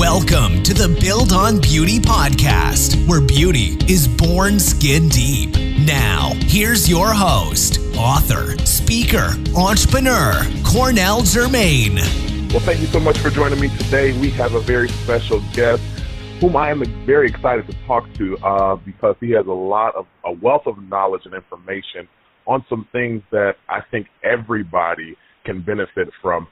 Welcome to the Build on Beauty podcast, where beauty is born skin deep. Now, here's your host, author, speaker, entrepreneur, Cornell Jermaine. Well, thank you so much for joining me today. We have a very special guest whom I am very excited to talk to because he has a wealth of knowledge and information on some things that I think everybody can benefit from.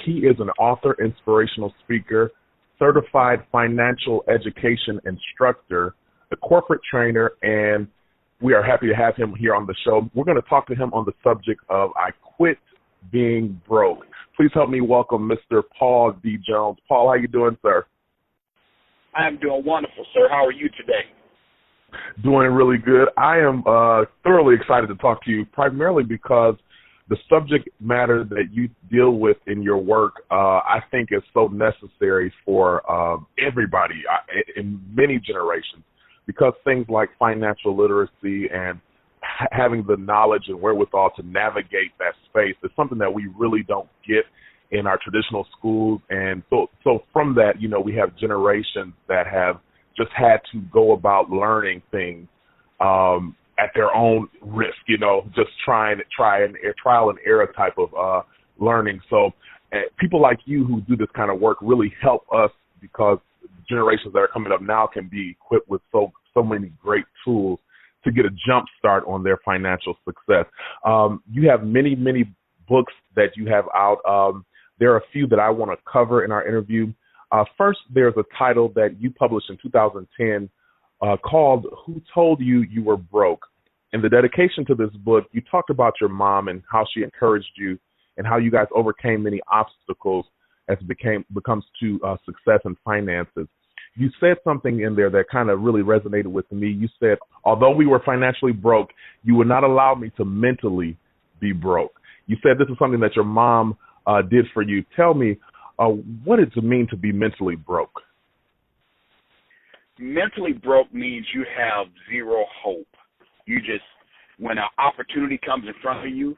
He is an author, inspirational speaker, certified financial education instructor, a corporate trainer, and we are happy to have him here on the show. We're going to talk to him on the subject of I Quit Being Broke. Please help me welcome Mr. Paul D. Jones. Paul, how you doing, sir? I'm doing wonderful, sir. How are you today? Doing really good. I am thoroughly excited to talk to you, primarily because the subject matter that you deal with in your work, I think is so necessary for everybody in many generations, because things like financial literacy and having the knowledge and wherewithal to navigate that space is something that we really don't get in our traditional schools. And so from that, we have generations that have just had to go about learning things at their own risk, just trial and error type of learning. So people like you who do this kind of work really help us, because generations that are coming up now can be equipped with so many great tools to get a jump start on their financial success. You have many, many books that you have out. There are a few that I want to cover in our interview. First, there's a title that you published in 2010 called Who Told You You Were Broke? In the dedication to this book, you talked about your mom and how she encouraged you and how you guys overcame many obstacles as it becomes to success and finances. You said something in there that kind of really resonated with me. You said, although we were financially broke, you would not allow me to mentally be broke. You said this is something that your mom did for you. Tell me, what does it mean to be mentally broke? Mentally broke means you have zero hope. You just, when an opportunity comes in front of you,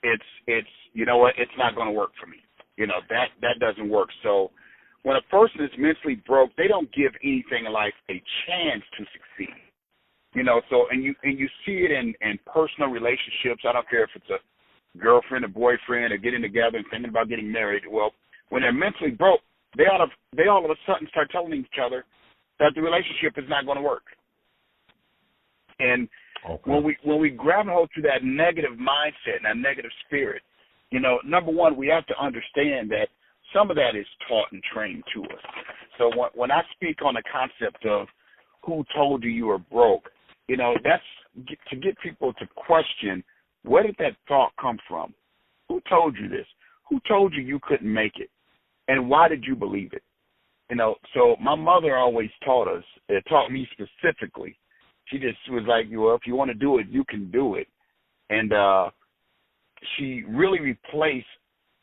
it's you know what, it's not going to work for me. That doesn't work. So when a person is mentally broke, they don't give anything in life a chance to succeed. So and you see it in personal relationships. I don't care if it's a girlfriend or boyfriend or getting together and thinking about getting married. Well, when they're mentally broke, they all of a sudden start telling each other that the relationship is not going to work. And when we grab a hold to that negative mindset and that negative spirit, number one, we have to understand that some of that is taught and trained to us. So when I speak on the concept of who told you were broke, that's to get people to question, where did that thought come from? Who told you this? Who told you you couldn't make it? And why did you believe it? So my mother always taught me specifically. She just was like, well, if you want to do it, you can do it. And she really replaced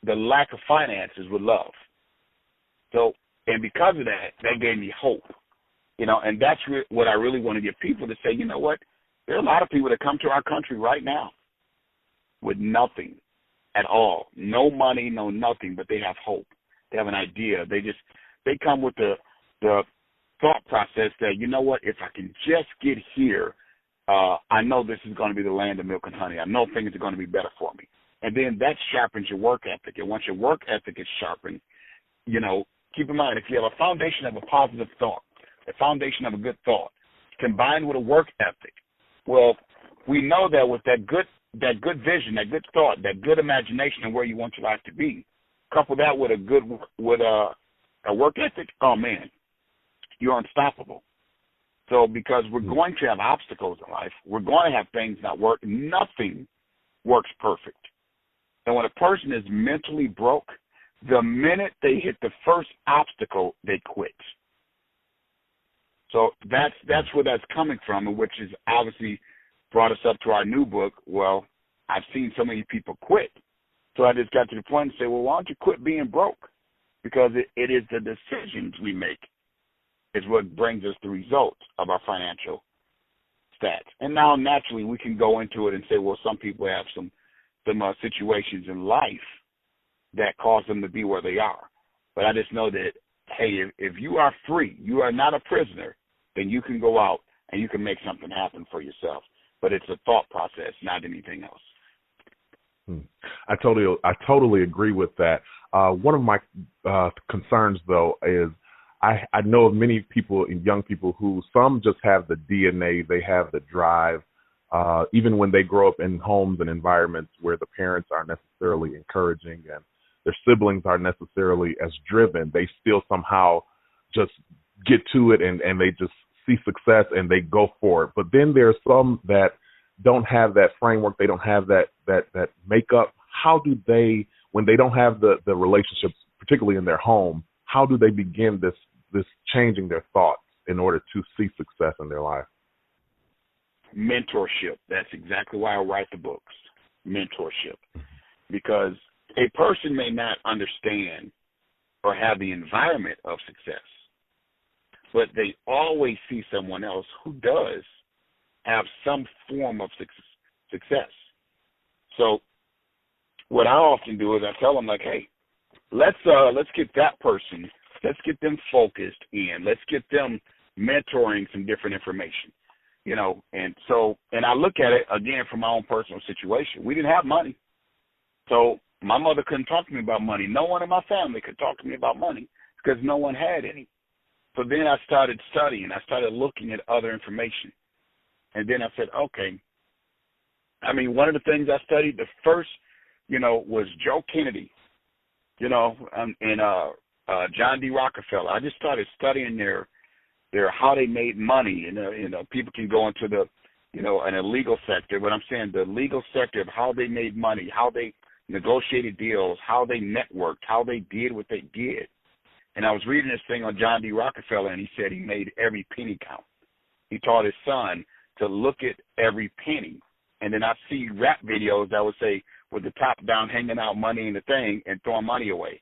the lack of finances with love. So, and because of that gave me hope. And that's what I really want to get people to say, you know what? There are a lot of people that come to our country right now with nothing at all. No money, no nothing, but they have hope. They have an idea. They come with the thought process that, you know what, if I can just get here, I know this is going to be the land of milk and honey. I know things are going to be better for me. And then that sharpens your work ethic. And once your work ethic is sharpened, keep in mind, if you have a foundation of a positive thought, a foundation of a good thought, combined with a work ethic, well, we know that with that good vision, that good thought, that good imagination of where you want your life to be, couple that with a work ethic, oh man, you're unstoppable. So because we're going to have obstacles in life, we're going to have things not work. Nothing works perfect. And when a person is mentally broke, the minute they hit the first obstacle, they quit. So that's where that's coming from, and which is obviously brought us up to our new book. Well, I've seen so many people quit. So I just got to the point and say, well, why don't you quit being broke? Because it is the decisions we make is what brings us the results of our financial stats. And now, naturally, we can go into it and say, well, some people have some situations in life that cause them to be where they are. But I just know that hey, if you are free, you are not a prisoner, then you can go out and you can make something happen for yourself. But it's a thought process, not anything else. I totally agree with that. One of my concerns, though, is I know of many people, young people, who some just have the DNA, they have the drive, even when they grow up in homes and environments where the parents aren't necessarily encouraging and their siblings aren't necessarily as driven, they still somehow just get to it and they just see success and they go for it. But then there's some that don't have that framework, they don't have that makeup. How do they, when they don't have the relationships, particularly in their home, how do they begin this changing their thoughts in order to see success in their life? Mentorship. That's exactly why I write the books. Mentorship. Because a person may not understand or have the environment of success, but they always see someone else who does have some form of success. So what I often do is I tell them, like, hey, let's get that person, let's get them focused in, let's get them mentoring some different information, you know. And I look at it again from my own personal situation. We didn't have money, so my mother couldn't talk to me about money. No one in my family could talk to me about money because no one had any. So then I started studying. I started looking at other information. And then I said, okay. I mean, one of the things I studied, the first, was Joe Kennedy, and John D. Rockefeller. I just started studying their how they made money. People can go into the, an illegal sector, but I'm saying the legal sector of how they made money, how they negotiated deals, how they networked, how they did what they did. And I was reading this thing on John D. Rockefeller, and he said he made every penny count. He taught his son to look at every penny. And then I see rap videos that would say, with the top down, hanging out money in the thing and throwing money away.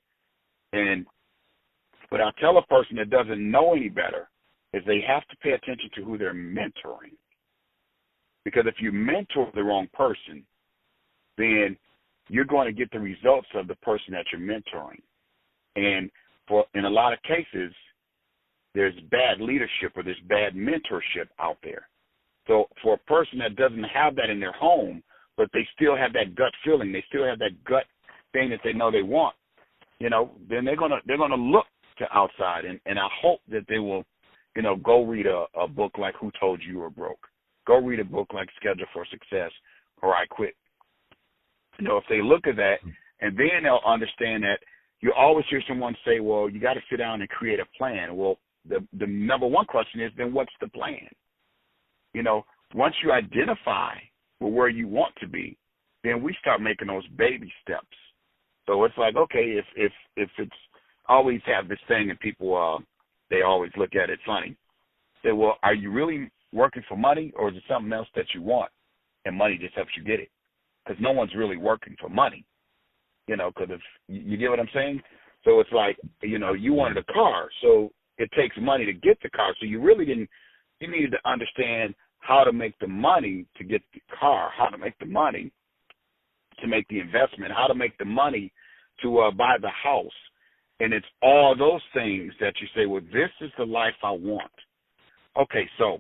But I tell a person that doesn't know any better is they have to pay attention to who they're mentoring. Because if you mentor the wrong person, then you're going to get the results of the person that you're mentoring. And in a lot of cases, there's bad leadership or there's bad mentorship out there. So for a person that doesn't have that in their home, but they still have that gut feeling, they still have that gut thing that they know they want, then they're gonna look to outside. And I hope that they will, go read a book like Who Told You You Were Broke. Go read a book like Schedule for Success or I Quit. If they look at that, and then they'll understand that you always hear someone say, well, you got to sit down and create a plan. Well, the number one question is, then what's the plan? Once you identify where you want to be, then we start making those baby steps. So it's like, okay, if it's always have this thing and people, they always look at it funny. Say, well, are you really working for money, or is it something else that you want? And money just helps you get it. Because no one's really working for money, because if you get what I'm saying? So it's like, you wanted a car, so it takes money to get the car. So you needed to understand how to make the money to get the car, how to make the money to make the investment, how to make the money to buy the house. And it's all those things that you say, well, this is the life I want. Okay, so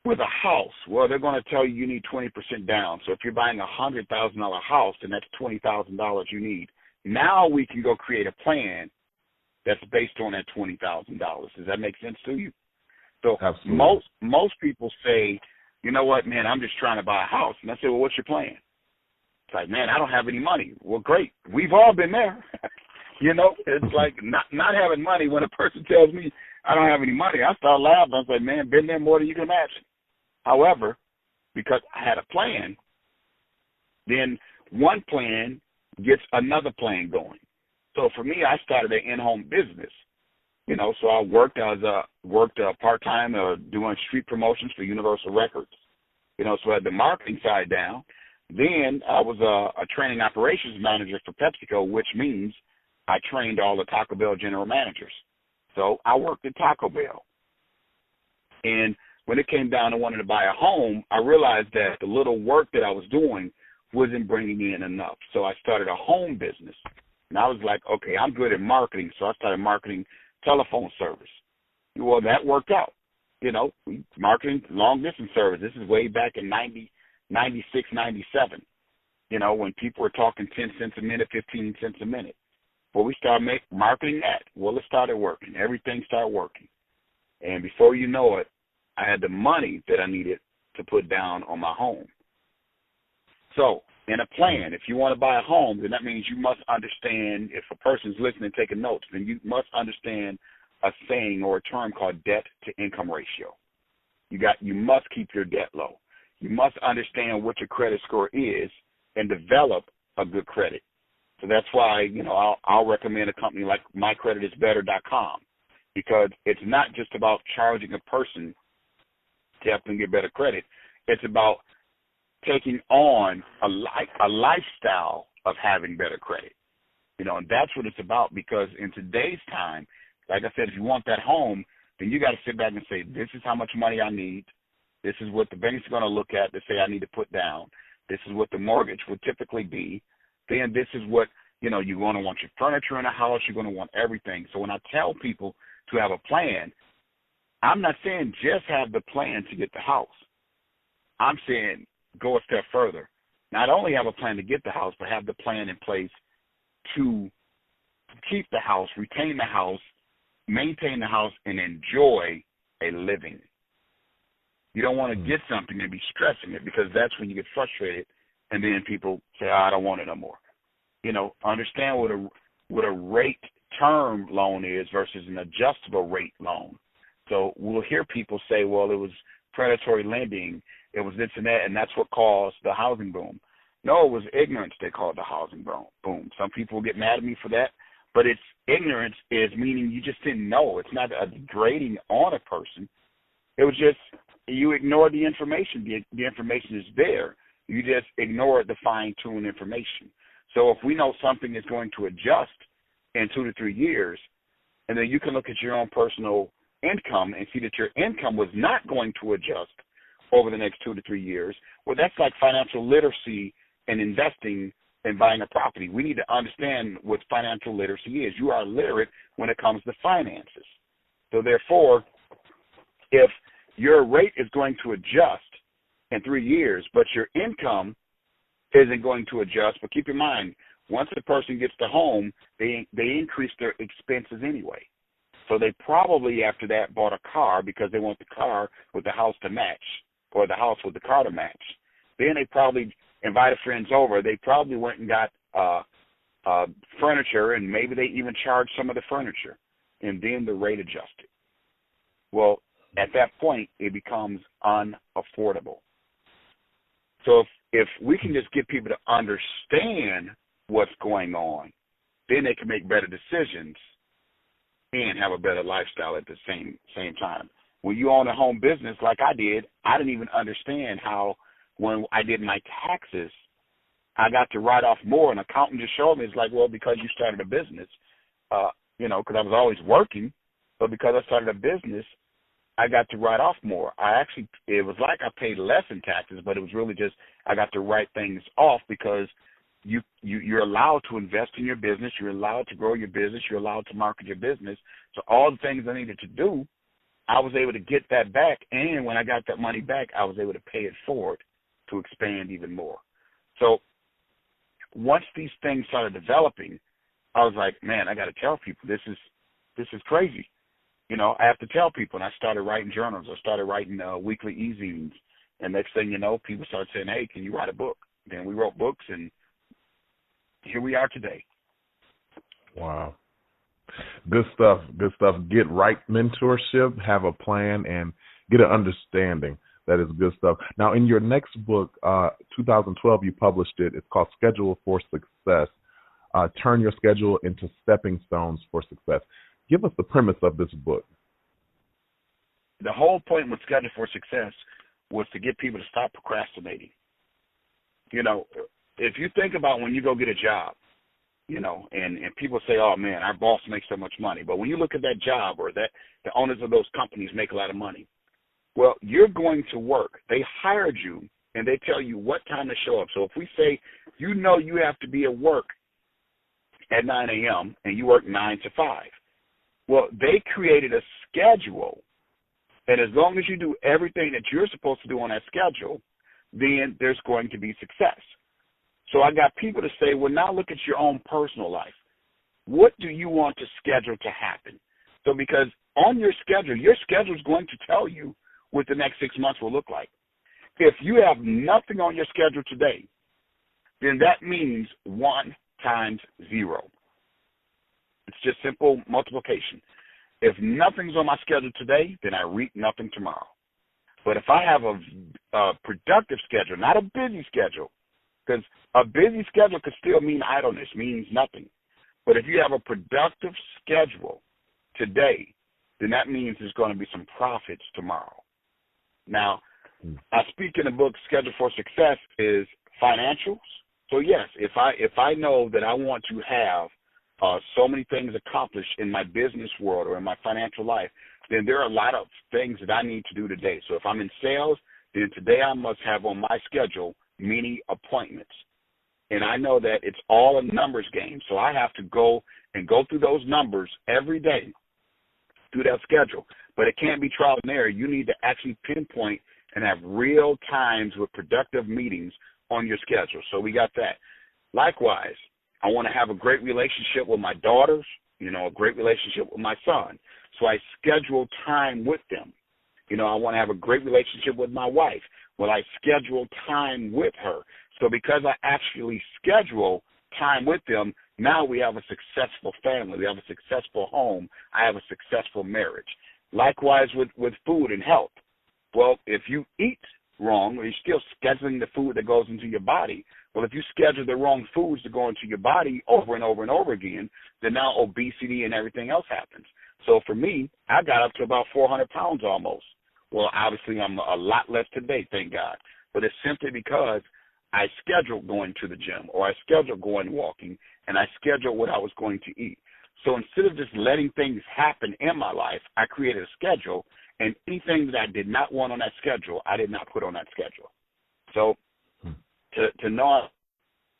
with a house, well, they're going to tell you need 20% down. So if you're buying a $100,000 house, then that's $20,000 you need. Now we can go create a plan that's based on that $20,000. Does that make sense to you? So absolutely. most people say, you know what, man, I'm just trying to buy a house. And I say, well, what's your plan? It's like, man, I don't have any money. Well, great. We've all been there. It's like not having money. When a person tells me I don't have any money, I start laughing. I say, man, been there more than you can imagine. However, because I had a plan, then one plan gets another plan going. So for me, I started an in-home business. So I worked part-time doing street promotions for Universal Records. So I had the marketing side down. Then I was a training operations manager for PepsiCo, which means I trained all the Taco Bell general managers. So I worked at Taco Bell. And when it came down to wanting to buy a home, I realized that the little work that I was doing wasn't bringing in enough. So I started a home business. And I was like, okay, I'm good at marketing. So I started marketing telephone service. Well, that worked out. We marketing long-distance service. This is way back in 96, 97, when people were talking 10 cents a minute, 15 cents a minute. Well, we started marketing that. Well, it started working. Everything started working. And before you know it, I had the money that I needed to put down on my home. So, in a plan, if you want to buy a home, then that means you must understand, if a person's listening, taking notes, then you must understand a saying or a term called debt-to-income ratio. You must keep your debt low. You must understand what your credit score is and develop a good credit. So that's why, I'll recommend a company like mycreditisbetter.com, because it's not just about charging a person to help them get better credit. It's about taking on a lifestyle of having better credit. And that's what it's about, because in today's time, like I said, if you want that home, then you got to sit back and say, this is how much money I need. This is what the bank's going to look at to say I need to put down. This is what the mortgage would typically be. Then this is what, you're going to want your furniture in the house. You're going to want everything. So when I tell people to have a plan, I'm not saying just have the plan to get the house. I'm saying go a step further. Not only have a plan to get the house, but have the plan in place to keep the house, retain the house, maintain the house, and enjoy a living. You don't want to get something and be stressing it, because that's when you get frustrated, and then people say, I don't want it no more. Understand what a rate term loan is versus an adjustable rate loan. So we'll hear people say, well, it was predatory lending, it was this and that, and that's what caused the housing boom. No, it was ignorance they called the housing boom. Some people get mad at me for that, but it's ignorance is meaning you just didn't know. It's not a degrading on a person. It was just you ignored the information. The information is there. You just ignored the fine-tuned information. So if we know something is going to adjust in 2 to 3 years, and then you can look at your own personal income and see that your income was not going to adjust over the next 2 to 3 years, well, that's like financial literacy and investing and buying a property. We need to understand what financial literacy is. You are literate when it comes to finances. So therefore, if your rate is going to adjust in 3 years, but your income isn't going to adjust, but keep in mind, once a person gets to home, they increase their expenses anyway. So they probably after that bought a car because they want the car with the house to match, or the house with the car to match. Then they probably invited friends over. They probably went and got furniture, and maybe they even charged some of the furniture, and then the rate adjusted. Well, at that point, it becomes unaffordable. So if we can just get people to understand what's going on, then they can make better decisions and have a better lifestyle at the same time. When you own a home business like I did, I didn't even understand how when I did my taxes, I got to write off more. An accountant just showed me, it's like, well, because you started a business, because I was always working, but because I started a business, I got to write off more. It was like I paid less in taxes, but it was really just I got to write things off because you're allowed to invest in your business. You're allowed to grow your business. You're allowed to market your business. So all the things I needed to do, I was able to get that back. And when I got that money back, I was able to pay it forward to expand even more. So once these things started developing, I was like, man, I got to tell people this is crazy. I have to tell people. And I started writing journals. I started writing weekly e-zines. And next thing you know, people started saying, hey, can you write a book? Then we wrote books, and here we are today. Wow. Good stuff. Good stuff. Get right mentorship, have a plan, and get an understanding. That is good stuff. Now, in your next book, 2012, you published it. It's called Schedule for Success. Turn your schedule into stepping stones for success. Give us the premise of this book. The whole point with Schedule for Success was to get people to stop procrastinating. If you think about when you go get a job, and people say, oh, man, our boss makes so much money. But when you look at that job or that the owners of those companies make a lot of money, well, you're going to work. They hired you, and they tell you what time to show up. So if we say, you have to be at work at 9 a.m. and you work 9 to 5, Well, they created a schedule, and as long as you do everything that you're supposed to do on that schedule, then there's going to be success. So I got people to say, well, now look at your own personal life. What do you want to schedule to happen? So because on your schedule is going to tell you what the next 6 months will look like. If you have nothing on your schedule today, then that means 1 times 0. It's just simple multiplication. If nothing's on my schedule today, then I reap nothing tomorrow. But if I have a productive schedule, not a busy schedule, because a busy schedule could still mean idleness, means nothing. But if you have a productive schedule today, then that means there's going to be some profits tomorrow. Now, I speak in the book, Schedule for Success is financials. So yes, if I know that I want to have so many things accomplished in my business world or in my financial life, then there are a lot of things that I need to do today. So if I'm in sales, then today I must have on my schedule many appointments. And I know that it's all a numbers game. So I have to go through those numbers every day through that schedule. But it can't be trial and error. You need to actually pinpoint and have real times with productive meetings on your schedule. So we got that. Likewise, I want to have a great relationship with my daughters, a great relationship with my son. So I schedule time with them. I want to have a great relationship with my wife. Well, I schedule time with her. So because I actually schedule time with them, now we have a successful family. We have a successful home. I have a successful marriage. Likewise with food and health. Well, if you eat wrong, or you're still scheduling the food that goes into your body. Well, if you schedule the wrong foods to go into your body over and over and over again, then now obesity and everything else happens. So for me, I got up to about 400 pounds almost. Well, obviously I'm a lot less today, thank God. But it's simply because I scheduled going to the gym, or I scheduled going walking, and I scheduled what I was going to eat. So instead of just letting things happen in my life, I created a schedule, and anything that I did not want on that schedule, I did not put on that schedule. So to know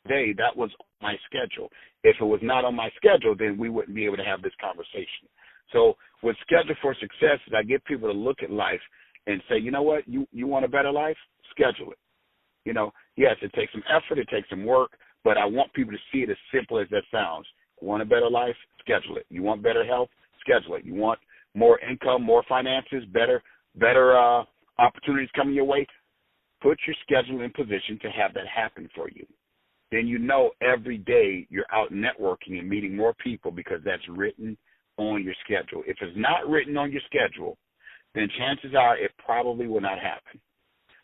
today, that was on my schedule. If it was not on my schedule, then we wouldn't be able to have this conversation. So with Schedule for Success, I get people to look at life and say, you know what, you want a better life? Schedule it. Yes, it takes some effort, it takes some work, but I want people to see it as simple as that sounds. You want a better life? Schedule it. You want better health? Schedule it. You want more income, more finances, better opportunities coming your way? Put your schedule in position to have that happen for you. Then every day you're out networking and meeting more people because that's written on your schedule. If it's not written on your schedule, then chances are it probably will not happen.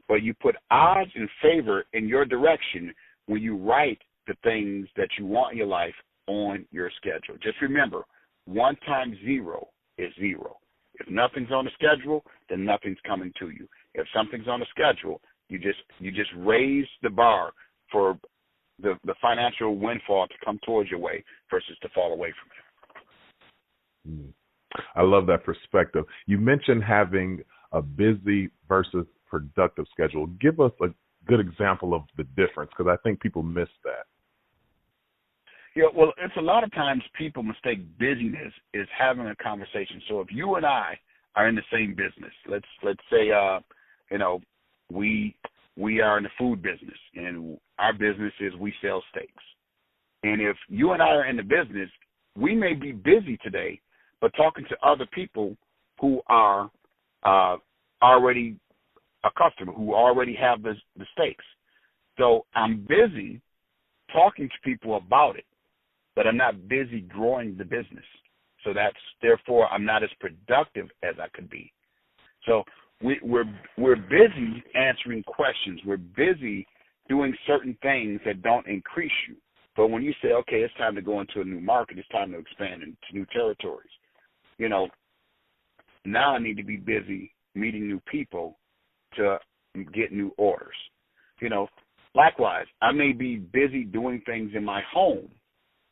But you put odds in favor in your direction when you write the things that you want in your life on your schedule. Just remember, 1 times 0 is 0. If nothing's on the schedule, then nothing's coming to you. If something's on the schedule, you just raise the bar for the financial windfall to come towards your way versus to fall away from it. I love that perspective. You mentioned having a busy versus productive schedule. Give us a good example of the difference, because I think people miss that. Yeah, well, it's a lot of times people mistake busyness is having a conversation. So if you and I are in the same business, let's say we are in the food business, and our business is we sell steaks. And if you and I are in the business, we may be busy today, but talking to other people who are already a customer, who already have the steaks. So I'm busy talking to people about it, but I'm not busy growing the business. So therefore I'm not as productive as I could be. So we're busy answering questions. We're busy doing certain things that don't increase you. But when you say, okay, it's time to go into a new market, it's time to expand into new territories, now I need to be busy meeting new people to get new orders. Likewise, I may be busy doing things in my home,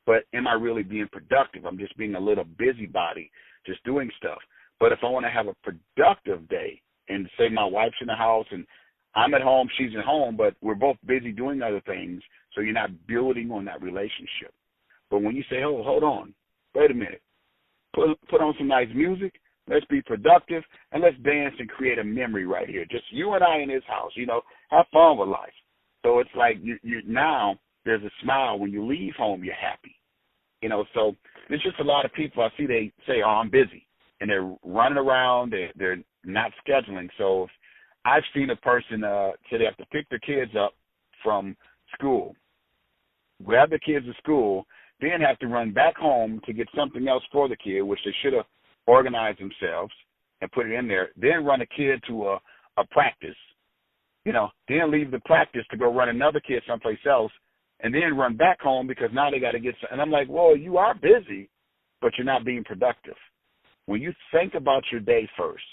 but am I really being productive? I'm just being a little busybody, just doing stuff. But if I want to have a productive day, and say my wife's in the house and I'm at home, she's at home, but we're both busy doing other things, so you're not building on that relationship. But when you say, oh, hold on, wait a minute, put on some nice music. Let's be productive, and let's dance and create a memory right here. Just you and I in this house, have fun with life. So it's like you now there's a smile when you leave home. You're happy, So there's just a lot of people I see. They say, "Oh, I'm busy," and they're running around. They're not scheduling. So if I've seen a person say they have to pick their kids up from school, grab the kids to school, then have to run back home to get something else for the kid, which they should have organized themselves and put it in there, then run a kid to a practice, then leave the practice to go run another kid someplace else, and then run back home because now they got to get some. And I'm like, well, you are busy, but you're not being productive. When you think about your day first,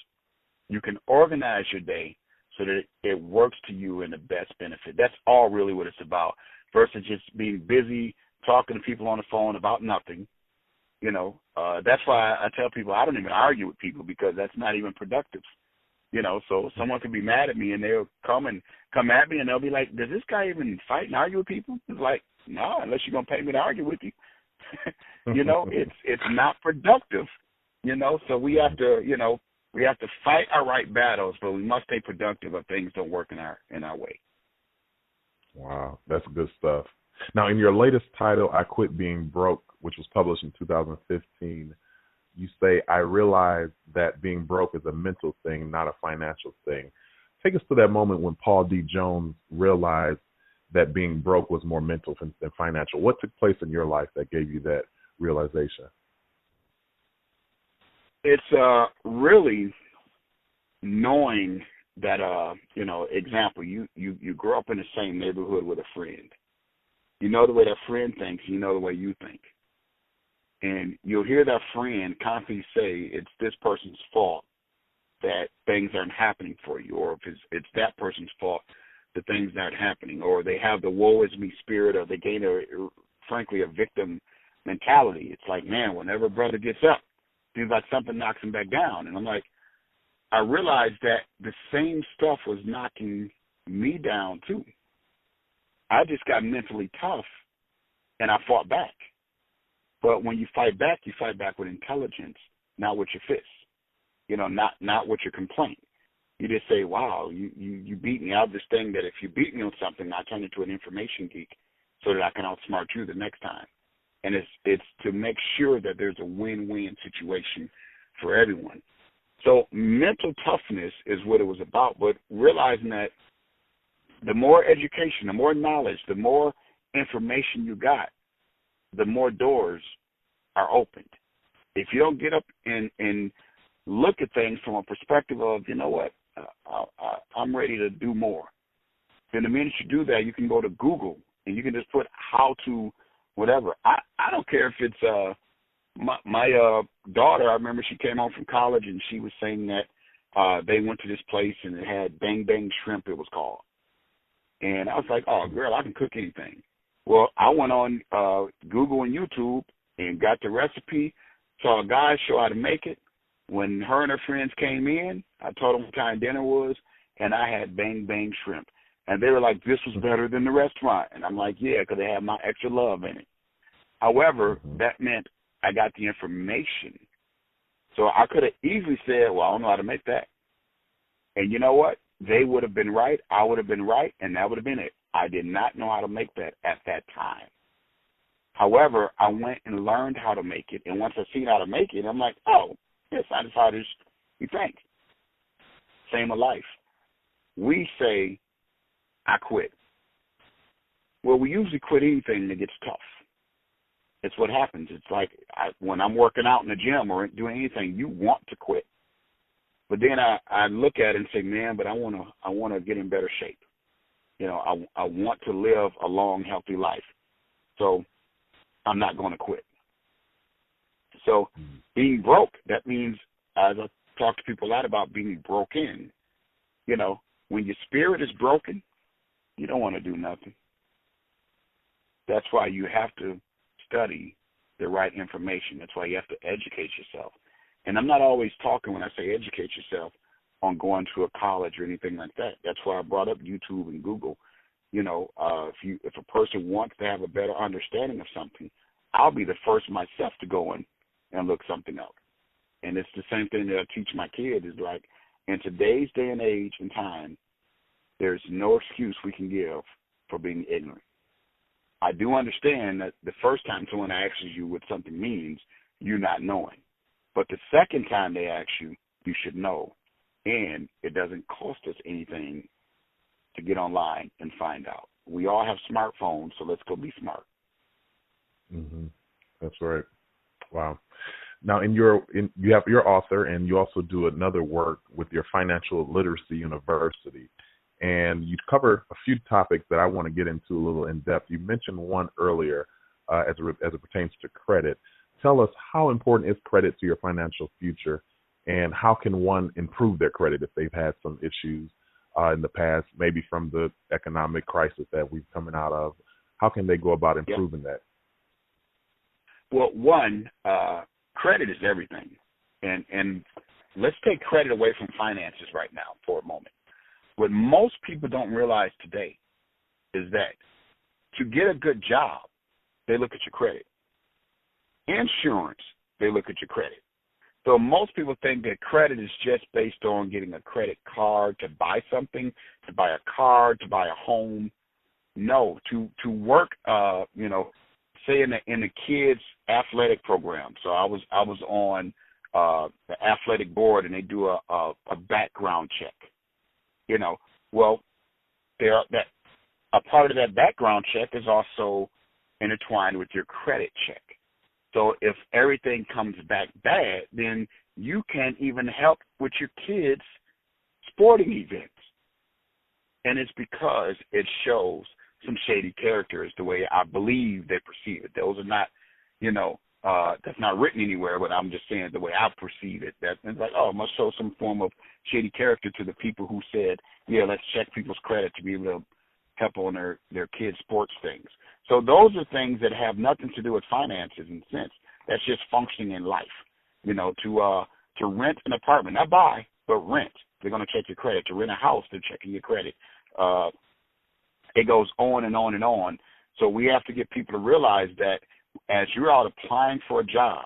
you can organize your day so that it works to you in the best benefit. That's all really what it's about, versus just being busy talking to people on the phone about nothing. That's why I tell people I don't even argue with people, because that's not even productive. So someone could be mad at me and they'll come at me and they'll be like, does this guy even fight and argue with people? It's like, no, unless you're going to pay me to argue with you. It's not productive, so we have to fight our right battles, but we must stay productive if things don't work in our way. Wow, that's good stuff. Now, in your latest title, I Quit Being Broke, which was published in 2015, you say, I realized that being broke is a mental thing, not a financial thing. Take us to that moment when Paul D. Jones realized that being broke was more mental than financial. What took place in your life that gave you that realization? It's really knowing that, example, you grow up in the same neighborhood with a friend. You know the way that friend thinks, you know the way you think. And you'll hear that friend constantly say it's this person's fault that things aren't happening for you, or if it's that person's fault that things aren't happening, or they have the woe is me spirit, or they gain frankly a victim mentality. It's like, man, whenever a brother gets up, seems like something knocks him back down. And I'm like, I realized that the same stuff was knocking me down too. I just got mentally tough and I fought back. But when you fight back with intelligence, not with your fists. Not with your complaint. You just say, wow, you beat me. I have this thing that if you beat me on something, I turn into an information geek so that I can outsmart you the next time. And it's to make sure that there's a win-win situation for everyone. So mental toughness is what it was about, but realizing that the more education, the more knowledge, the more information you got, the more doors are opened. If you don't get up and look at things from a perspective of, you know what, I'm ready to do more, then the minute you do that, you can go to Google and you can just put how to whatever. I don't care if it's my daughter. I remember she came home from college and she was saying that they went to this place and it had Bang Bang Shrimp, it was called. And I was like, oh, girl, I can cook anything. Well, I went on Google and YouTube and got the recipe, saw a guy show how to make it. When her and her friends came in, I told them what kind of dinner was, and I had Bang Bang Shrimp. And they were like, this was better than the restaurant. And I'm like, yeah, because they had my extra love in it. However, that meant I got the information. So I could have easily said, well, I don't know how to make that. And you know what? They would have been right, I would have been right, and that would have been it. I did not know how to make that at that time. However, I went and learned how to make it, and once I seen how to make it, I'm like, oh, it's not as hard as you think. Same with life. We say, I quit. Well, we usually quit anything that gets tough. It's what happens. It's like when I'm working out in the gym or doing anything, you want to quit. But then I look at it and say, man, but I want to get in better shape. I want to live a long, healthy life. So I'm not going to quit. So being broke, that means, as I talk to people a lot about being broken, when your spirit is broken, you don't want to do nothing. That's why you have to study the right information. That's why you have to educate yourself. And I'm not always talking when I say educate yourself on going to a college or anything like that. That's why I brought up YouTube and Google. If a person wants to have a better understanding of something, I'll be the first myself to go and and look something up. And it's the same thing that I teach my kids is like, in today's day and age and time, there's no excuse we can give for being ignorant. I do understand that the first time someone asks you what something means, you're not knowing. But the second time they ask you, you should know. And it doesn't cost us anything to get online and find out. We all have smartphones, so let's go be smart. Mm-hmm. That's right. Wow. Now, you have your author, and you also do another work with your Financial Literacy University, and you cover a few topics that I want to get into a little in depth. You mentioned one earlier as it pertains to credit. Tell us, how important is credit to your financial future, and how can one improve their credit if they've had some issues in the past, maybe from the economic crisis that we've coming out of? How can they go about improving that? Well, one, credit is everything. And let's take credit away from finances right now for a moment. What most people don't realize today is that to get a good job, they look at your credit. Insurance, they look at your credit. So most people think that credit is just based on getting a credit card to buy something, to buy a car, to buy a home. No, to work, say in the kids' athletic program. So I was on the athletic board, and they do a background check. Well, a part of that background check is also intertwined with your credit check. So if everything comes back bad, then you can't even help with your kids' sporting events. And it's because it shows some shady characters the way I believe they perceive it. Those are not, that's not written anywhere, but I'm just saying the way I perceive it. That it's like, it must show some form of shady character to the people who said, let's check people's credit to be able to help on their kids' sports things. So those are things that have nothing to do with finances in a sense. That's just functioning in life. To rent an apartment, not buy, but rent. They're going to check your credit. To rent a house, they're checking your credit. It goes on and on and on. So we have to get people to realize that as you're out applying for a job,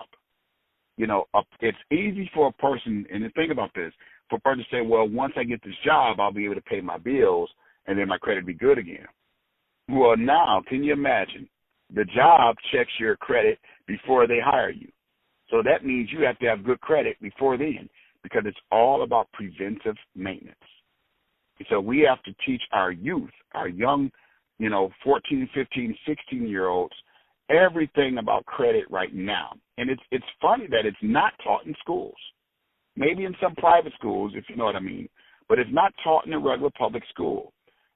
it's easy for a person, and think about this, for a person to say, well, once I get this job, I'll be able to pay my bills, and then my credit will be good again. Well, now, can you imagine? The job checks your credit before they hire you. So that means you have to have good credit before then, because it's all about preventive maintenance. So we have to teach our youth, our young, 14, 15, 16-year-olds, everything about credit right now. And it's funny that it's not taught in schools. Maybe in some private schools, if you know what I mean, but it's not taught in a regular public school.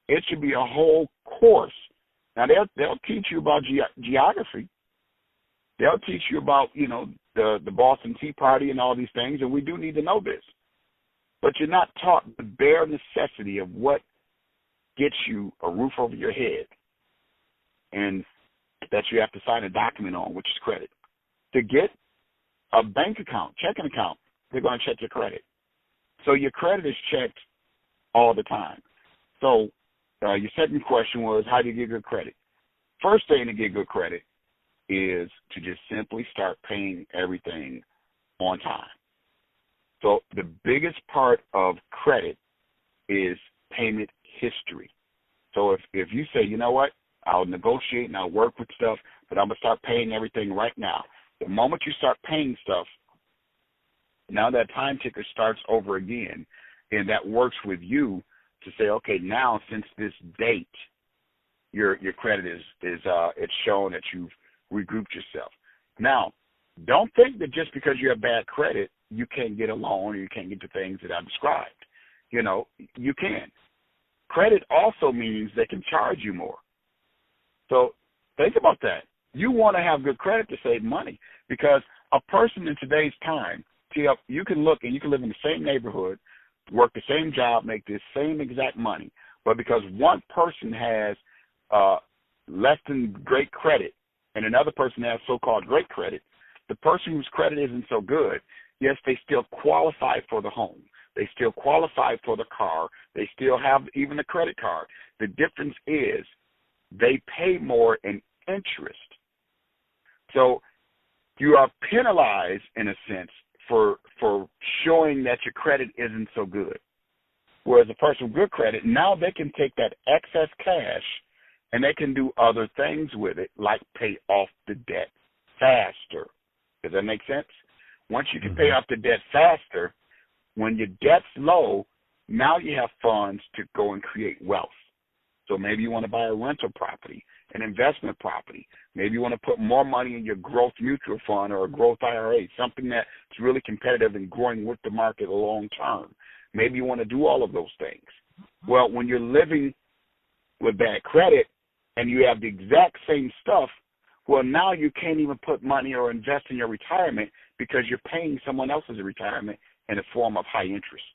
It should be a whole course. Now, they'll teach you about geography. They'll teach you about, the Boston Tea Party and all these things, and we do need to know this. But you're not taught the bare necessity of what gets you a roof over your head and that you have to sign a document on, which is credit. To get a bank account, checking account, they're going to check your credit. So your credit is checked all the time. So your second question was, how do you get good credit? First thing to get good credit is to just simply start paying everything on time. So the biggest part of credit is payment history. So if you say, you know what, I'll negotiate and I'll work with stuff, but I'm going to start paying everything right now. The moment you start paying stuff, now that time ticker starts over again, and that works with you to say, okay, now since this date, your credit is it's shown that you've regrouped yourself. Now, don't think that just because you have bad credit, you can't get a loan or you can't get the things that I described. You can. Credit also means they can charge you more. So think about that. You want to have good credit to save money, because a person in today's time, you can look and you can live in the same neighborhood, work the same job, make the same exact money, but because one person has less than great credit and another person has so-called great credit, the person whose credit isn't so good, yes, they still qualify for the home. They still qualify for the car. They still have even a credit card. The difference is they pay more in interest. So you are penalized in a sense for showing that your credit isn't so good. Whereas a person with good credit, now they can take that excess cash and they can do other things with it, like pay off the debt faster. Does that make sense? Once you can pay off the debt faster, when your debt's low, now you have funds to go and create wealth. So maybe you want to buy a rental property, an investment property. Maybe you want to put more money in your growth mutual fund or a growth IRA, something that's really competitive and growing with the market long term. Maybe you want to do all of those things. Well, when you're living with bad credit and you have the exact same stuff, well, now you can't even put money or invest in your retirement because you're paying someone else's retirement in a form of high interest.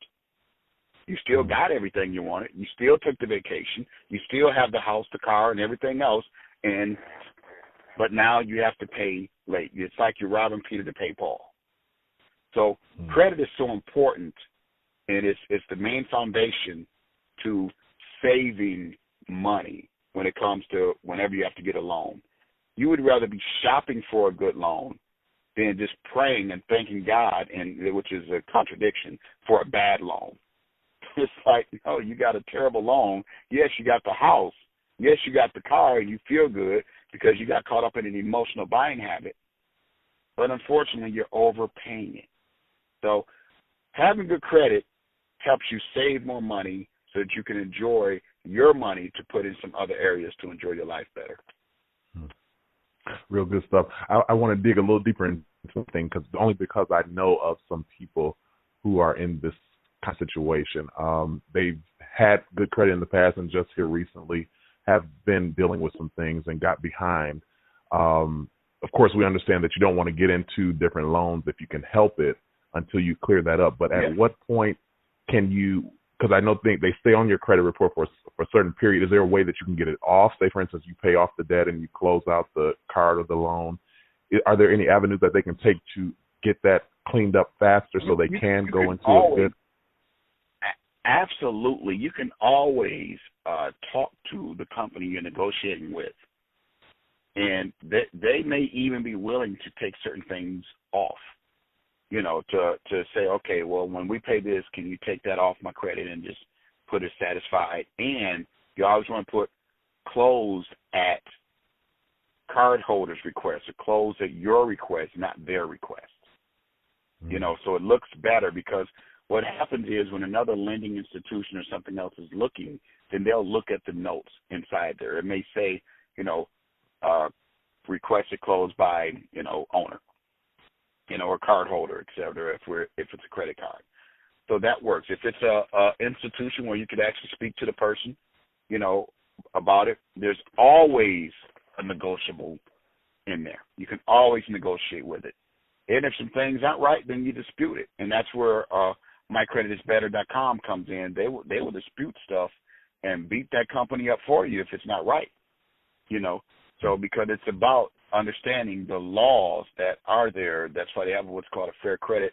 You still got everything you wanted. You still took the vacation. You still have the house, the car, and everything else. But now you have to pay late. It's like you're robbing Peter to pay Paul. So credit is so important, and it's the main foundation to saving money when it comes to whenever you have to get a loan. You would rather be shopping for a good loan than just praying and thanking God, which is a contradiction, for a bad loan. It's like, no, you got a terrible loan. Yes, you got the house. Yes, you got the car, and you feel good because you got caught up in an emotional buying habit. But unfortunately, you're overpaying it. So having good credit helps you save more money so that you can enjoy your money to put in some other areas to enjoy your life better. Real good stuff. I want to dig a little deeper into something because I know of some people who are in this kind of situation. They've had good credit in the past and just here recently have been dealing with some things and got behind. Of course, we understand that you don't want to get into different loans if you can help it until you clear that up. But at what point can you, because I know they stay on your credit report for a certain period, is there a way that you can get it off? Say, for instance, you pay off the debt and you close out the card or the loan. Are there any avenues that they can take to get that cleaned up faster so they can go into it? Absolutely. You can always talk to the company you're negotiating with, and they may even be willing to take certain things off, to say, okay, well, when we pay this, can you take that off my credit and just put it satisfied? And you always want to put close at cardholders' request or close at your request, not their request. So it looks better, because what happens is when another lending institution or something else is looking, then they'll look at the notes inside there. It may say, requested closed by, owner, or cardholder, et cetera, if it's a credit card. So that works. If it's a institution where you could actually speak to the person, about it, there's always a negotiable in there. You can always negotiate with it. And if some things aren't right, then you dispute it. And that's where mycreditisbetter.com comes in. They will dispute stuff and beat that company up for you if it's not right. So because it's about understanding the laws that are there. That's why they have what's called a Fair Credit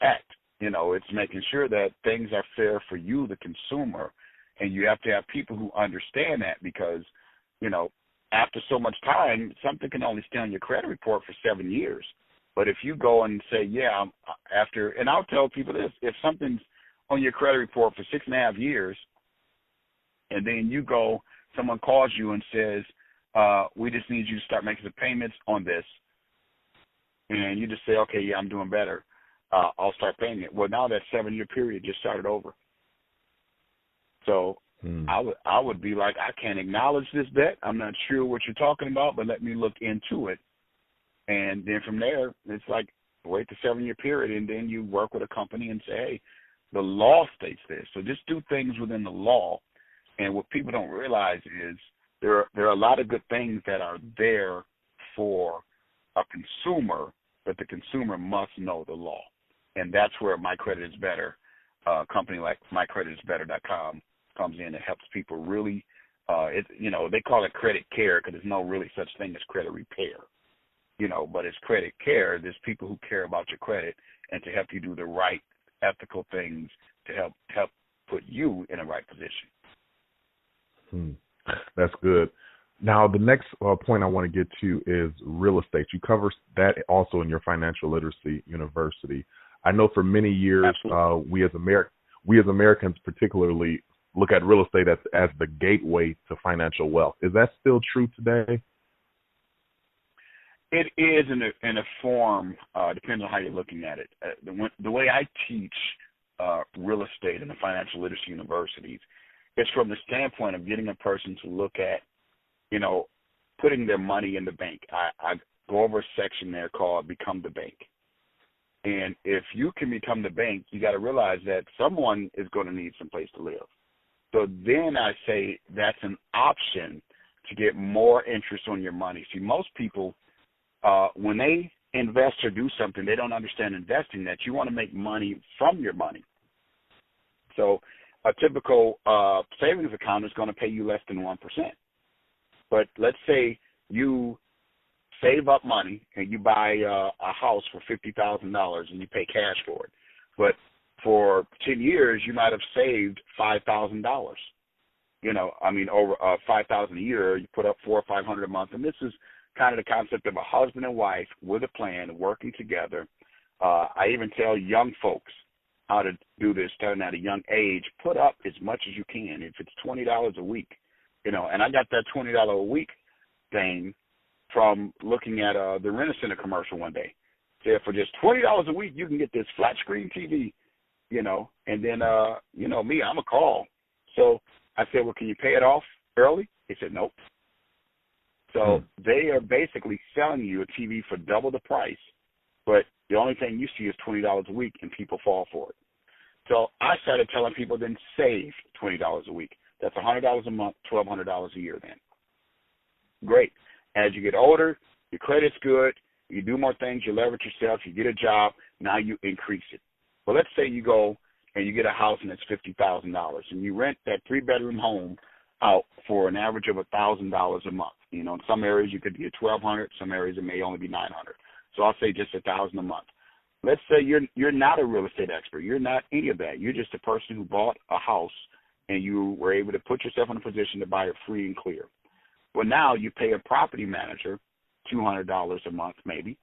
Act. It's making sure that things are fair for you, the consumer, and you have to have people who understand that, because, after so much time, something can only stay on your credit report for 7 years. But if you go and say, and I'll tell people this, if something's on your credit report for 6.5 years, and then someone calls you and says, we just need you to start making the payments on this, and you just say, okay, yeah, I'm doing better, I'll start paying it. Well, now that 7-year period just started over. So I would be like, I can't acknowledge this debt. I'm not sure what you're talking about, but let me look into it. And then from there, it's like, wait the 7-year period, and then you work with a company and say, hey, the law states this. So just do things within the law. And what people don't realize is there are a lot of good things that are there for a consumer, but the consumer must know the law. And that's where My Credit is Better, a company like mycreditisbetter.com comes in and helps people really, they call it credit care because there's no really such thing as credit repair. But it's credit care. There's people who care about your credit and to help you do the right ethical things to help put you in the right position. That's good. Now, the next point I want to get to is real estate. You cover that also in your Financial Literacy University. I know for many years we as Americans particularly look at real estate as the gateway to financial wealth. Is that still true today? It is in a form, depends on how you're looking at it. The way I teach real estate in the Financial Literacy Universities is from the standpoint of getting a person to look at, putting their money in the bank. I go over a section there called Become the Bank. And if you can become the bank, you got to realize that someone is going to need some place to live. So then I say that's an option to get more interest on your money. See, most people, when they invest or do something, they don't understand investing, that you want to make money from your money. So a typical savings account is going to pay you less than 1%. But let's say you save up money and you buy a house for $50,000 and you pay cash for it. But for 10 years, you might have saved $5,000. Over $5,000 a year, you put up $400 or $500 a month. And this is kind of the concept of a husband and wife with a plan, working together. I even tell young folks how to do this, starting at a young age. Put up as much as you can. If it's $20 a week, and I got that $20 a week thing from looking at the Rent-A-Center commercial one day. Said for just $20 a week, you can get this flat screen TV, and then, me, I'm a call. So I said, well, can you pay it off early? They said, nope. So they are basically selling you a TV for double the price, but the only thing you see is $20 a week, and people fall for it. So I started telling people, then save $20 a week. That's $100 a month, $1,200 a year then. Great. As you get older, your credit's good, you do more things, you leverage yourself, you get a job, now you increase it. Well, let's say you go and you get a house and it's $50,000, and you rent that 3-bedroom home out for an average of $1,000 a month. In some areas you could get $1,200, some areas it may only be $900. So I'll say just $1,000 a month. Let's say you're not a real estate expert. You're not any of that. You're just a person who bought a house and you were able to put yourself in a position to buy it free and clear. Well, now you pay a property manager $200 a month maybe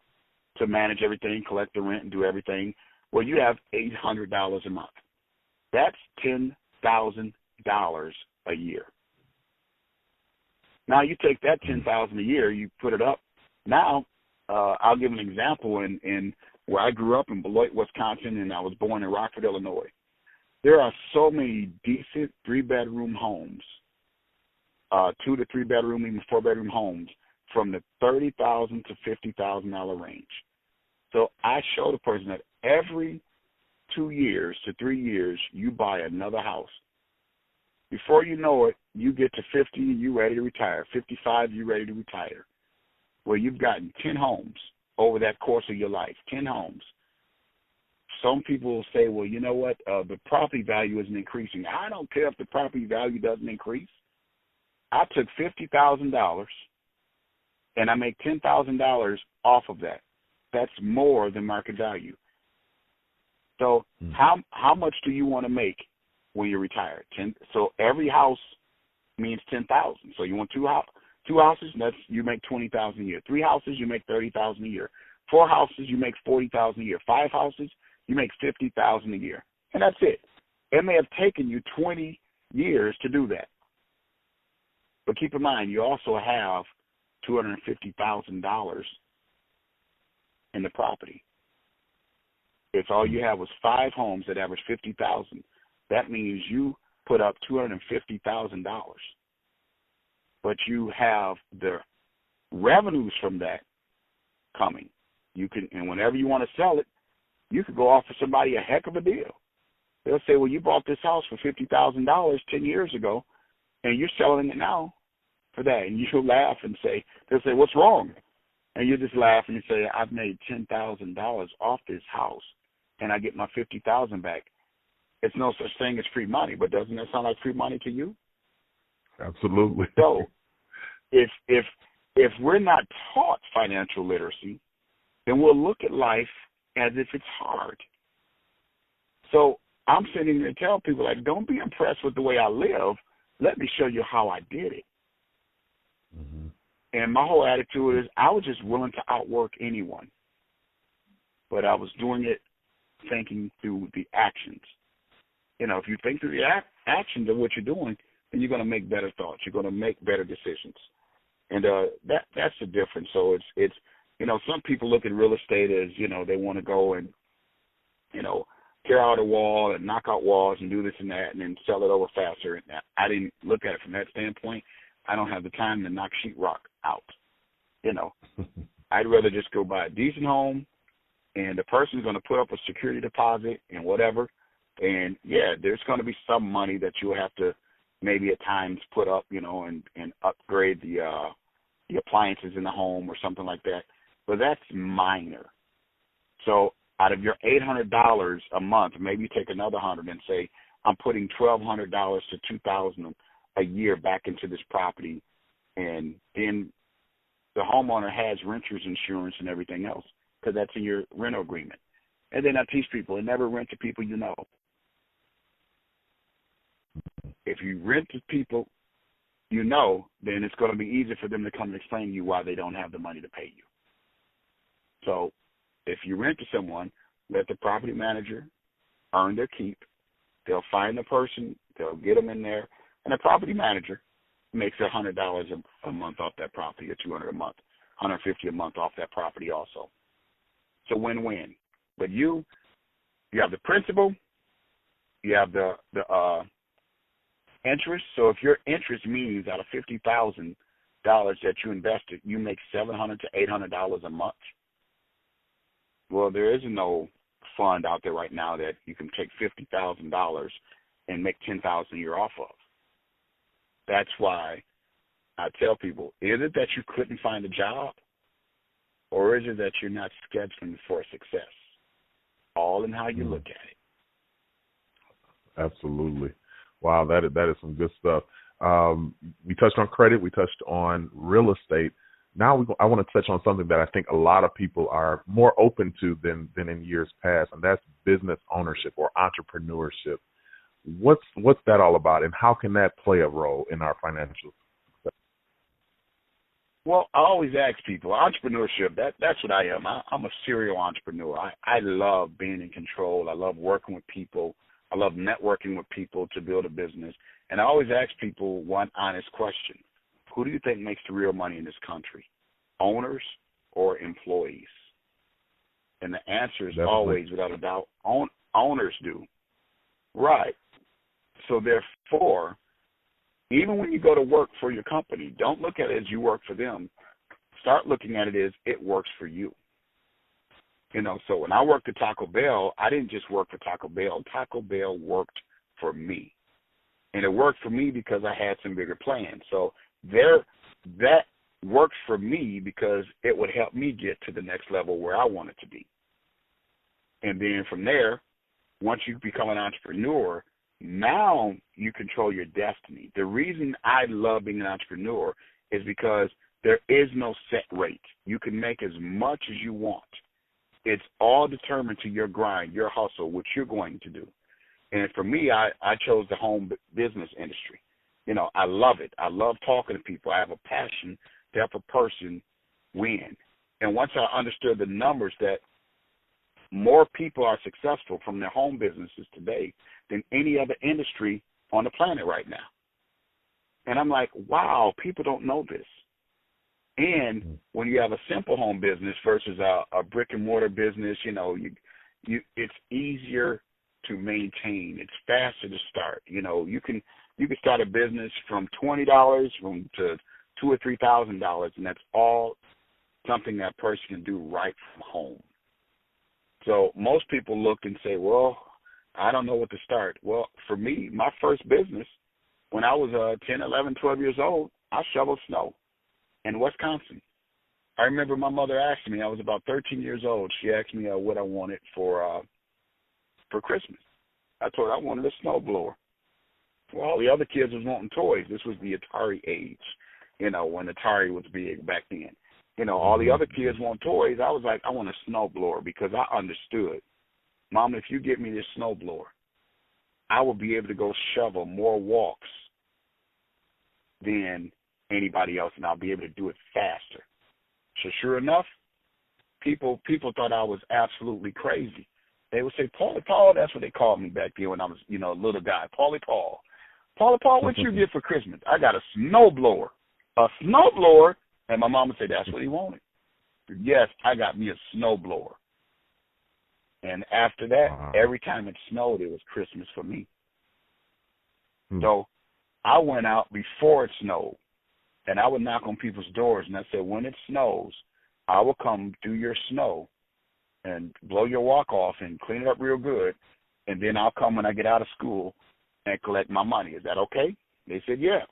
to manage everything, collect the rent, and do everything. Well, you have $800 a month. That's $10,000 a year. Now you take that $10,000 a year, you put it up. Now I'll give an example in where I grew up in Beloit, Wisconsin, and I was born in Rockford, Illinois. There are so many decent 3-bedroom homes, 2 to 3-bedroom, even 4-bedroom homes from the $30,000 to $50,000 range. So I show the person that every 2 years to 3 years, you buy another house. Before you know it, you get to 50, you're ready to retire. 55, you're ready to retire. Well, you've gotten 10 homes over that course of your life, 10 homes. Some people will say, well, you know what, the property value isn't increasing. I don't care if the property value doesn't increase. I took $50,000 and I make $10,000 off of that. That's more than market value. So how much do you want to make when you're retired? So every house means $10,000. So you want two houses, you make $20,000 a year. 3 houses, you make $30,000 a year. 4 houses, you make $40,000 a year. 5 houses, you make $50,000 a year. And that's it. It may have taken you 20 years to do that. But keep in mind, you also have $250,000 in the property. If all you have was 5 homes that average $50,000, that means you put up $250,000. But you have the revenues from that coming. You can, and whenever you want to sell it, you could go offer somebody a heck of a deal. They'll say, well, you bought this house for $50,000 10 years ago, and you're selling it now for that. And you'll laugh and say, they'll say, what's wrong? And you just laugh and you say, I've made $10,000 off this house, and I get my $50,000 back. It's no such thing as free money, but doesn't that sound like free money to you? Absolutely. So if we're not taught financial literacy, then we'll look at life as if it's hard. So I'm sitting there and tell people, like, don't be impressed with the way I live. Let me show you how I did it. Mm-hmm. And my whole attitude is I was just willing to outwork anyone. But I was doing it thinking through the actions. You know, if you think through the actions of what you're doing, then you're going to make better thoughts. You're going to make better decisions. And that's the difference. So it's you know, some people look at real estate as, you know, they want to go and, you know, tear out a wall and knock out walls and do this and that and then sell it over faster. And I didn't look at it from that standpoint. I don't have the time to knock sheetrock out. You know, I'd rather just go buy a decent home, and the person's going to put up a security deposit and whatever. And, yeah, there's going to be some money that you'll have to maybe at times put up, you know, and upgrade the appliances in the home or something like that. But that's minor. So out of your $800 a month, maybe you take another $100 and say, I'm putting $1,200 to $2,000 a year back into this property, and then the homeowner has renter's insurance and everything else because that's in your rental agreement. And then I teach people, and never rent to people you know. If you rent to people you know, then it's going to be easier for them to come and explain to you why they don't have the money to pay you. So if you rent to someone, let the property manager earn their keep. They'll find the person, they'll get them in there, and the property manager makes $100 a month off that property, or $200 a month, $150 a month off that property also. It's a win-win. But you have the principal, you have the interest. So if your interest means out of $50,000 that you invested, you make $700 to $800 a month. Well, there is no fund out there right now that you can take $50,000 and make $10,000 a year off of. That's why I tell people, is it that you couldn't find a job, or is it that you're not scheduling for success? All in how you look at it. Absolutely. Wow, that is some good stuff. We touched on credit. We touched on real estate. Now I want to touch on something that I think a lot of people are more open to than in years past, and that's business ownership or entrepreneurship. What's that all about, and how can that play a role in our financial success? Well, I always ask people, entrepreneurship, that's what I am. I'm a serial entrepreneur. I love being in control. I love working with people. I love networking with people to build a business. And I always ask people one honest question. Who do you think makes the real money in this country? Owners or employees? And the answer is always, without a doubt, owners do. Right. So therefore, even when you go to work for your company, don't look at it as you work for them. Start looking at it as it works for you. You know, so when I worked at Taco Bell, I didn't just work for Taco Bell. Taco Bell worked for me. And it worked for me because I had some bigger plans. So that worked for me because it would help me get to the next level where I wanted to be. And then from there, once you become an entrepreneur, now you control your destiny. The reason I love being an entrepreneur is because there is no set rate. You can make as much as you want. It's all determined to your grind, your hustle, what you're going to do. And for me, I chose the home business industry. You know, I love it. I love talking to people. I have a passion to help a person win. And once I understood the numbers that more people are successful from their home businesses today than any other industry on the planet right now. And I'm like, wow, people don't know this. And when you have a simple home business versus a brick and mortar business, you know, it's easier to maintain. It's faster to start. You know, you can start a business from $20 to $2,000 or $3,000, and that's all something that person can do right from home. So most people look and say, well, I don't know what to start. Well, for me, my first business, when I was 10, 11, 12 years old, I shoveled snow in Wisconsin. I remember my mother asked me, I was about 13 years old. She asked me what I wanted for Christmas. I told her I wanted a snowblower. Well, all the other kids was wanting toys. This was the Atari age, you know, when Atari was big back then. You know, all the other kids want toys. I was like, I want a snowblower because I understood. Mom, if you get me this snowblower, I will be able to go shovel more walks than anybody else, and I'll be able to do it faster. So sure enough, people thought I was absolutely crazy. They would say, Paulie Paul, that's what they called me back then when I was, a little guy. Paulie Paul. Paulie Paul, what you get for Christmas? I got a snowblower. A snowblower? And my mom would say, that's what he wanted. Yes, I got me a snowblower. And after that, every time it snowed, it was Christmas for me. So I went out before it snowed, and I would knock on people's doors, and I said, when it snows, I will come do your snow and blow your walk off and clean it up real good, and then I'll come when I get out of school and collect my money. Is that okay? They said, yeah.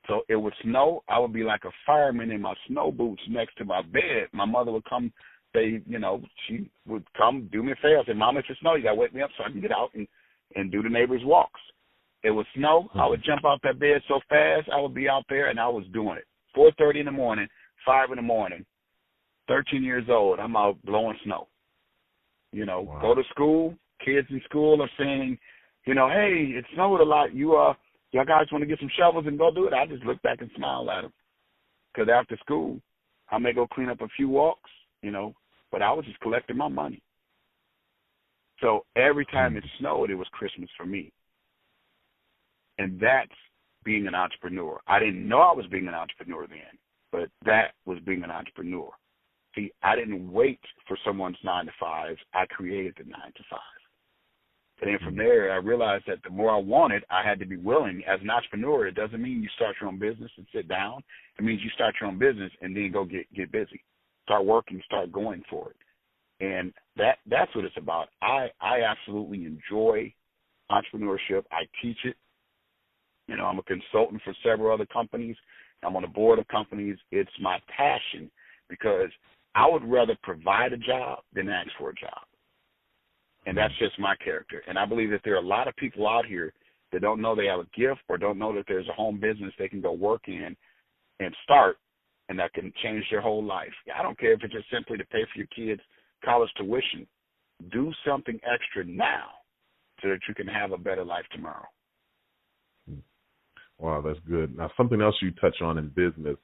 So it would snow. I would be like a fireman in my snow boots next to my bed. My mother would come say, she would come do me a favor. I said, Mom, if it snows, you got to wake me up so I can get out and do the neighbors' walks. It would snow. I would jump out that bed so fast, I would be out there, and I was doing it. 4:30 in the morning, 5 in the morning, 13 years old, I'm out blowing snow. Go to school. Kids in school are saying, hey, it snowed a lot. Y'all guys want to get some shovels and go do it? I just look back and smile at them. Because after school, I may go clean up a few walks, but I was just collecting my money. So every time it snowed, it was Christmas for me. And that's being an entrepreneur. I didn't know I was being an entrepreneur then, but that was being an entrepreneur. See, I didn't wait for someone's 9 to 5. I created the 9 to 5. And then from there, I realized that the more I wanted, I had to be willing. As an entrepreneur, it doesn't mean you start your own business and sit down. It means you start your own business and then go get busy. Start working, start going for it. And that's what it's about. I absolutely enjoy entrepreneurship. I teach it. I'm a consultant for several other companies. I'm on the board of companies. It's my passion because I would rather provide a job than ask for a job. And that's just my character. And I believe that there are a lot of people out here that don't know they have a gift or don't know that there's a home business they can go work in and start, and that can change their whole life. I don't care if it's just simply to pay for your kids' college tuition. Do something extra now so that you can have a better life tomorrow. Wow, that's good. Now, something else you touch on in business,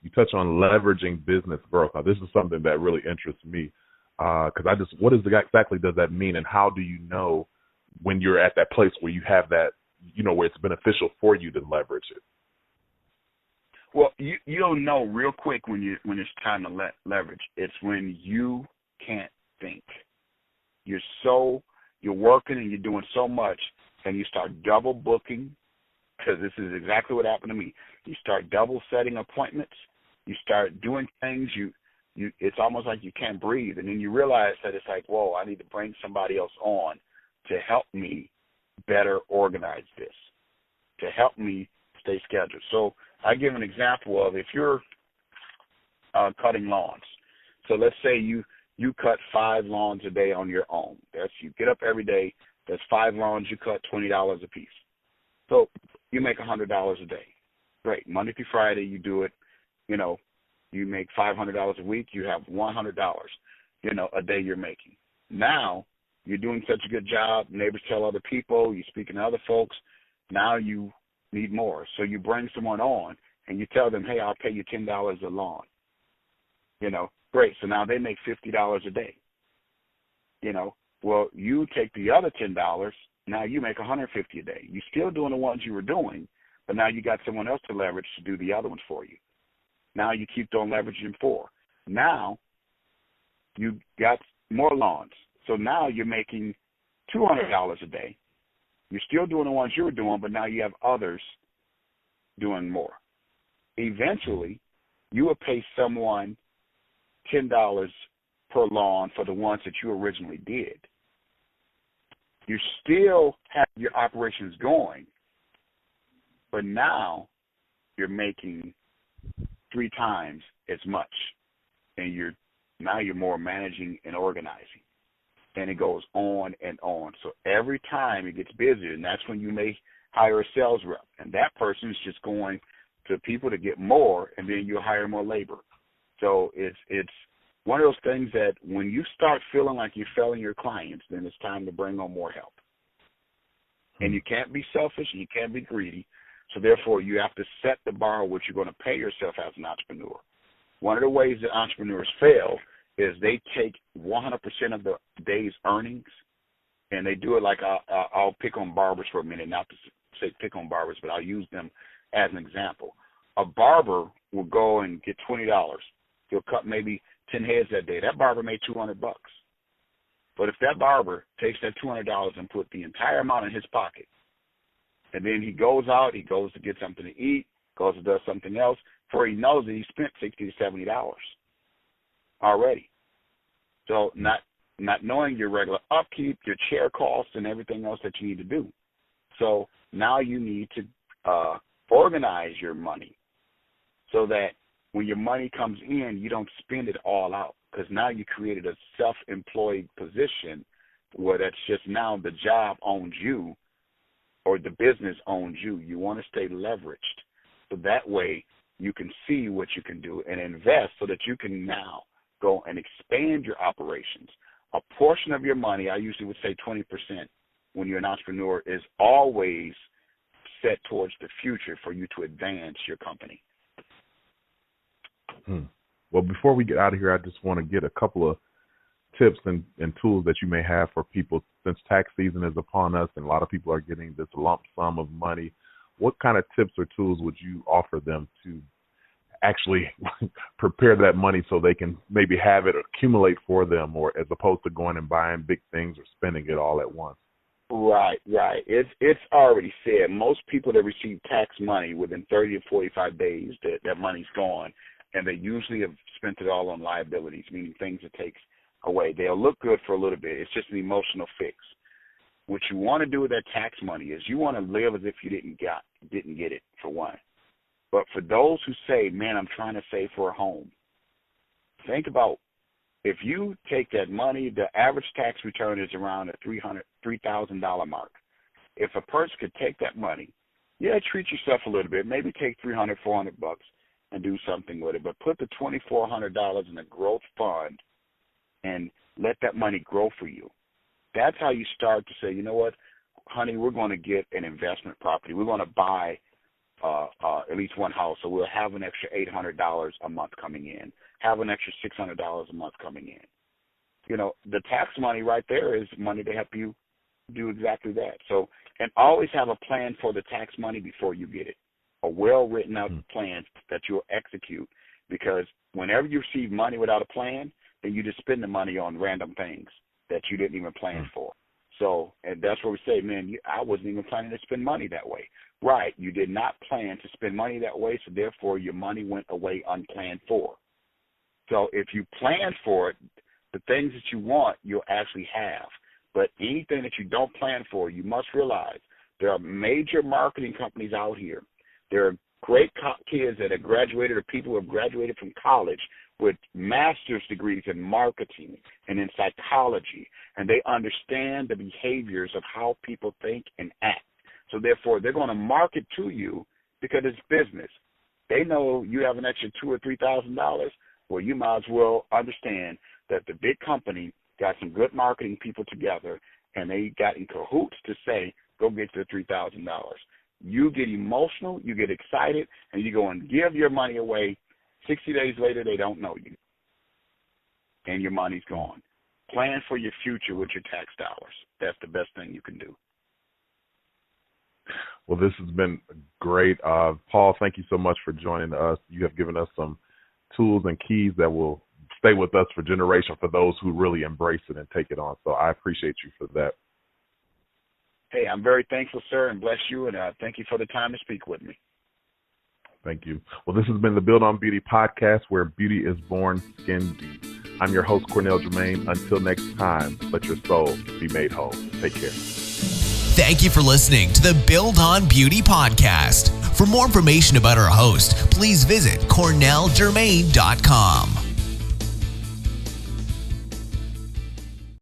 you touch on leveraging business growth. Now, this is something that really interests me because what exactly does that mean, and how do you know when you're at that place where you have that, where it's beneficial for you to leverage it? Well, you'll know real quick when it's time to leverage. It's when you can't think. You're working and you're doing so much, and you start double booking. Because this is exactly what happened to me. You start double setting appointments. You start doing things. It's almost like you can't breathe. And then you realize that it's like, whoa, I need to bring somebody else on to help me better organize this, to help me stay scheduled. So I give an example of if you're cutting lawns. So let's say you cut 5 lawns a day on your own. You get up every day. There's 5 lawns. You cut $20 a piece. So you make $100 a day. Great. Monday through Friday, you do it. You make $500 a week. You have $100, a day you're making. Now you're doing such a good job. Neighbors tell other people. You're speaking to other folks. Now you need more. So you bring someone on and you tell them, hey, I'll pay you $10 a lawn. Great. So now they make $50 a day. Well, you take the other $10. Now you make $150 a day. You're still doing the ones you were doing, but now you got someone else to leverage to do the other ones for you. Now you keep on leveraging 4. Now you got more lawns. So now you're making $200 a day. You're still doing the ones you were doing, but now you have others doing more. Eventually, you will pay someone $10 per lawn for the ones that you originally did. You still have your operations going, but now you're making 3 times as much, and you're more managing and organizing, and it goes on and on. So every time it gets busier, and that's when you may hire a sales rep, and that person is just going to people to get more, and then you hire more labor. So it's one of those things that when you start feeling like you're failing your clients, then it's time to bring on more help. And you can't be selfish and you can't be greedy. So therefore, you have to set the bar what you're going to pay yourself as an entrepreneur. One of the ways that entrepreneurs fail is they take 100% of the day's earnings, and they do it like I'll pick on barbers for a minute, not to say pick on barbers, but I'll use them as an example. A barber will go and get $20. He'll cut maybe 10 heads that day. That barber made $200. But if that barber takes that $200 and put the entire amount in his pocket, and then he goes out, he goes to get something to eat, goes and does something else, before he knows it, he spent $60 to $70 already. So not knowing your regular upkeep, your chair costs, and everything else that you need to do. So now you need to organize your money so that when your money comes in, you don't spend it all out, because now you created a self-employed position where that's just now the job owns you or the business owns you. You want to stay leveraged. So that way you can see what you can do and invest so that you can now go and expand your operations. A portion of your money, I usually would say 20% when you're an entrepreneur, is always set towards the future for you to advance your company. Well, before we get out of here, I just want to get a couple of tips and tools that you may have for people, since tax season is upon us and a lot of people are getting this lump sum of money. What kind of tips or tools would you offer them to actually prepare that money so they can maybe have it accumulate for them, or as opposed to going and buying big things or spending it all at once? Right. It's already said. Most people that receive tax money within 30 to 45 days, that money's gone, and they usually have spent it all on liabilities, meaning things it takes away. They'll look good for a little bit. It's just an emotional fix. What you want to do with that tax money is you want to live as if you didn't get it, for one. But for those who say, man, I'm trying to save for a home, think about, if you take that money, the average tax return is around the $3,000 mark. If a person could take that money, treat yourself a little bit, maybe take $300, $400 and do something with it, but put the $2,400 in a growth fund and let that money grow for you. That's how you start to say, you know what, honey, we're going to get an investment property. We're going to buy at least one house, so we'll have an extra $800 a month coming in, have an extra $600 a month coming in. You know, the tax money right there is money to help you do exactly that. So, and always have a plan for the tax money before you get it, a well-written out plan that you'll execute, because whenever you receive money without a plan, then you just spend the money on random things that you didn't even plan for. So, and that's where we say, man, I wasn't even planning to spend money that way. Right, you did not plan to spend money that way, so therefore your money went away unplanned for. So if you plan for it, the things that you want, you'll actually have. But anything that you don't plan for, you must realize there are major marketing companies out here. There are great kids that have graduated, or people who have graduated from college with master's degrees in marketing and in psychology, and they understand the behaviors of how people think and act. So therefore, they're going to market to you because it's business. They know you have an extra $2,000 or $3,000. Well, you might as well understand that the big company got some good marketing people together, and they got in cahoots to say, go get your $3,000. You get emotional, you get excited, and you go and give your money away. 60 days later, they don't know you, and your money's gone. Plan for your future with your tax dollars. That's the best thing you can do. Well, this has been great. Paul, thank you so much for joining us. You have given us some tools and keys that will stay with us for generations, for those who really embrace it and take it on. So I appreciate you for that. Hey, I'm very thankful, sir, and bless you, and thank you for the time to speak with me. Thank you. Well, this has been the Build on Beauty podcast, where beauty is born skin deep. I'm your host, Cornell Jermaine. Until next time, let your soul be made whole. Take care. Thank you for listening to the Build on Beauty podcast. For more information about our host, please visit CornellJermaine.com.